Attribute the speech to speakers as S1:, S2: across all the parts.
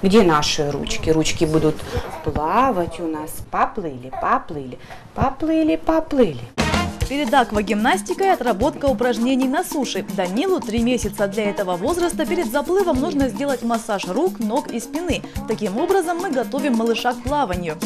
S1: Где наши ручки? Ручки будут плавать у нас. Поплыли, поплыли, поплыли, поплыли.
S2: Перед аквагимнастикой отработка упражнений на суше. Данилу 3 месяца. Для этого возраста перед заплывом нужно сделать массаж рук, ног и спины. Таким образом мы готовим малыша к плаванию.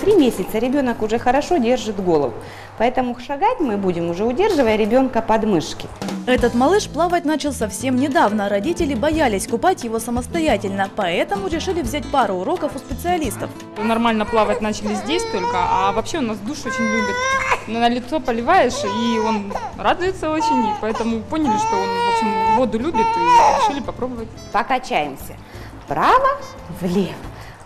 S1: 3 месяца ребенок уже хорошо держит голову, поэтому шагать мы будем, уже удерживая ребенка под мышки.
S2: Этот малыш плавать начал совсем недавно. Родители боялись купать его самостоятельно, поэтому решили взять пару уроков у специалистов.
S3: Нормально плавать начали здесь только, а вообще у нас душ очень любит. На лицо поливаешь, и он радуется очень, и поэтому поняли, что он, в общем, воду любит, и решили попробовать.
S1: Покачаемся вправо, влево.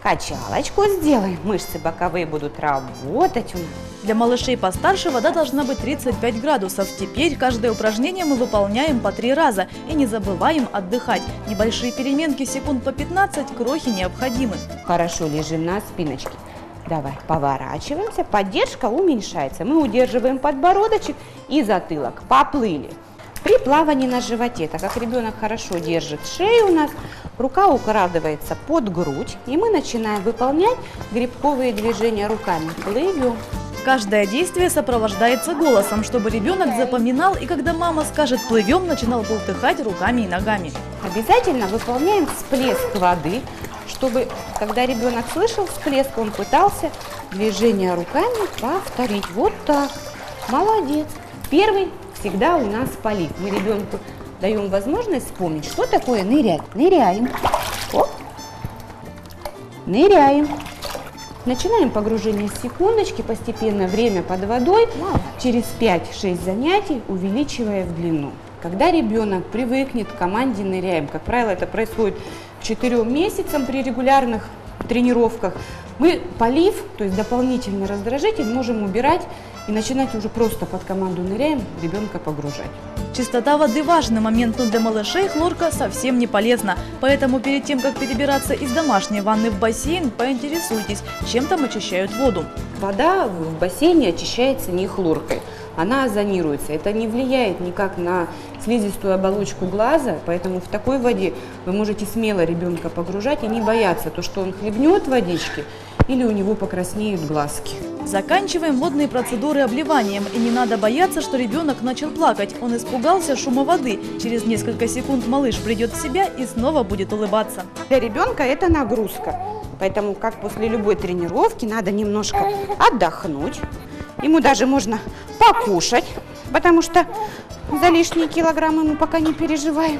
S1: Качалочку сделаем, мышцы боковые будут работать у нас.
S2: Для малышей постарше вода должна быть 35 градусов. Теперь каждое упражнение мы выполняем по 3 раза. И не забываем отдыхать. Небольшие переменки секунд по 15 крохи необходимы.
S1: Хорошо лежим на спиночке. Давай, поворачиваемся, поддержка уменьшается. Мы удерживаем подбородочек и затылок. Поплыли. При плавании на животе, так как ребенок хорошо держит шею у нас, рука укладывается под грудь, и мы начинаем выполнять грибковые движения руками. Плывем.
S2: Каждое действие сопровождается голосом, чтобы ребенок запоминал, и когда мама скажет «плывем», начинал бултыхать руками и ногами.
S1: Обязательно выполняем всплеск воды, чтобы, когда ребенок слышал всплеск, он пытался движение руками повторить. Вот так. Молодец. Первый всегда у нас полив. Мы ребенку даем возможность вспомнить, что такое нырять. Ныряем. Оп. Ныряем. Начинаем погружение с секундочки, постепенно время под водой, через 5-6 занятий увеличивая в длину. Когда ребенок привыкнет к команде ныряем, как правило, это происходит к 4 месяцам при регулярных тренировках, мы полив, то есть дополнительный раздражитель, можем убирать и начинать уже просто под команду ныряем ребенка погружать.
S2: Чистота воды – важный момент, но для малышей хлорка совсем не полезна. Поэтому перед тем, как перебираться из домашней ванны в бассейн, поинтересуйтесь, чем там очищают воду.
S1: Вода в бассейне очищается не хлоркой, она озонируется. Это не влияет никак на слизистую оболочку глаза, поэтому в такой воде вы можете смело ребенка погружать и не бояться, то, что он хлебнет водички или у него покраснеют глазки.
S2: Заканчиваем водные процедуры обливанием. И не надо бояться, что ребенок начал плакать. Он испугался шума воды. Через несколько секунд малыш придет в себя и снова будет улыбаться.
S1: Для ребенка это нагрузка. Поэтому, как после любой тренировки, надо немножко отдохнуть. Ему даже можно покушать, потому что за лишние килограммы мы пока не переживаем.